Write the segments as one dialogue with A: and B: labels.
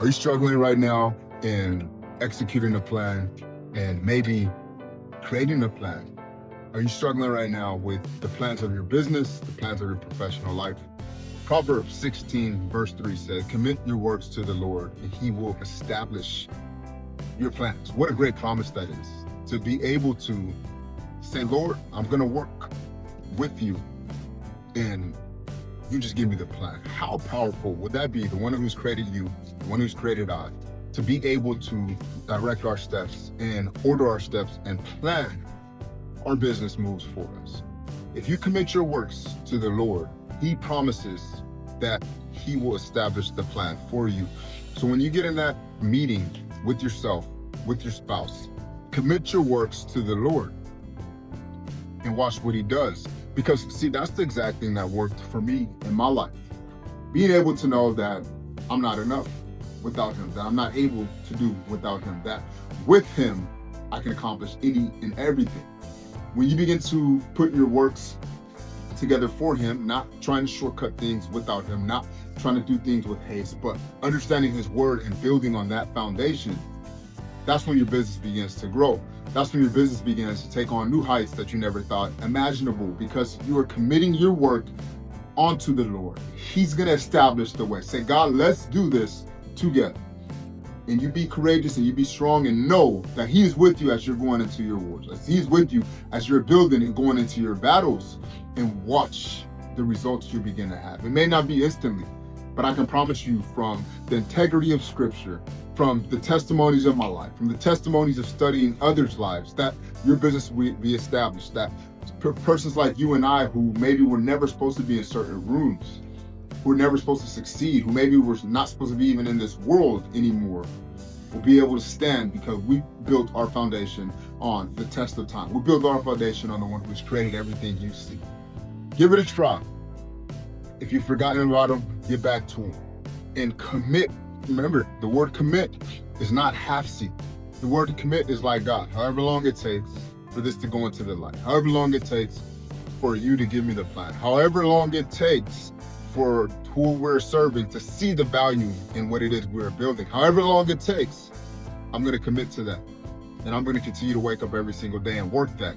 A: Are you struggling right now in executing a plan and maybe creating a plan? Are you struggling right now with the plans of your business, the plans of your professional life? Proverbs 16 verse 3 says, commit your works to the Lord and he will establish your plans. What a great promise that is, to be able to say, Lord, I'm going to work with you and you just give me the plan. How powerful would that be? The one who's created you, the one who's created I, to be able to direct our steps and order our steps and plan our business moves for us. If you commit your works to the Lord, he promises that he will establish the plan for you. So when you get in that meeting with yourself, with your spouse, commit your works to the Lord and watch what he does. Because see, that's the exact thing that worked for me in my life. Being able to know that I'm not enough without him, that I'm not able to do without him, that with him, I can accomplish any and everything. When you begin to put your works together for him, not trying to shortcut things without him, not trying to do things with haste, but understanding his word and building on that foundation, that's when your business begins to grow. That's when your business begins to take on new heights that you never thought imaginable, because you are committing your work onto the Lord. He's going to establish the way. Say, God, let's do this together. And you be courageous and you be strong and know that he is with you as you're going into your wars. As he's with you as you're building and going into your battles, and watch the results you begin to have. It may not be instantly, but I can promise you from the integrity of scripture, from the testimonies of my life, from the testimonies of studying others' lives, that your business will be established, that persons like you and I who maybe were never supposed to be in certain rooms, who were never supposed to succeed, who maybe were not supposed to be even in this world anymore, will be able to stand because we built our foundation on the test of time. We built our foundation on the one who's created everything you see. Give it a try. If you've forgotten about him, get back to him and commit. Remember, the word commit is not half-seat. The word commit is like God. However long it takes for this to go into the light, however long it takes for you to give me the plan, however long it takes for who we're serving to see the value in what it is we're building, however long it takes, I'm going to commit to that. And I'm going to continue to wake up every single day and work that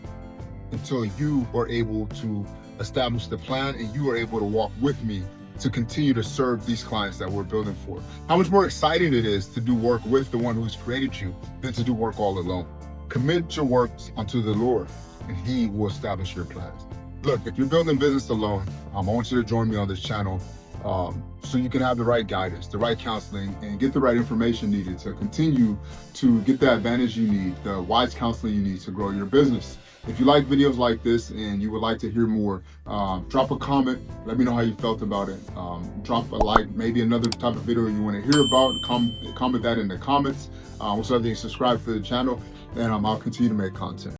A: until you are able to establish the plan and you are able to walk with me to continue to serve these clients that we're building for. How much more exciting it is to do work with the one who's created you than to do work all alone. Commit your works unto the Lord and he will establish your plans. Look, if you're building business alone, I want you to join me on this channel so you can have the right guidance, the right counseling, and get the right information needed to continue to get the advantage you need, the wise counseling you need to grow your business. If you like videos like this and you would like to hear more, drop a comment. Let me know how you felt about it. Drop a like, maybe another type of video you want to hear about. Comment that in the comments. Also, subscribe to the channel, and I'll continue to make content.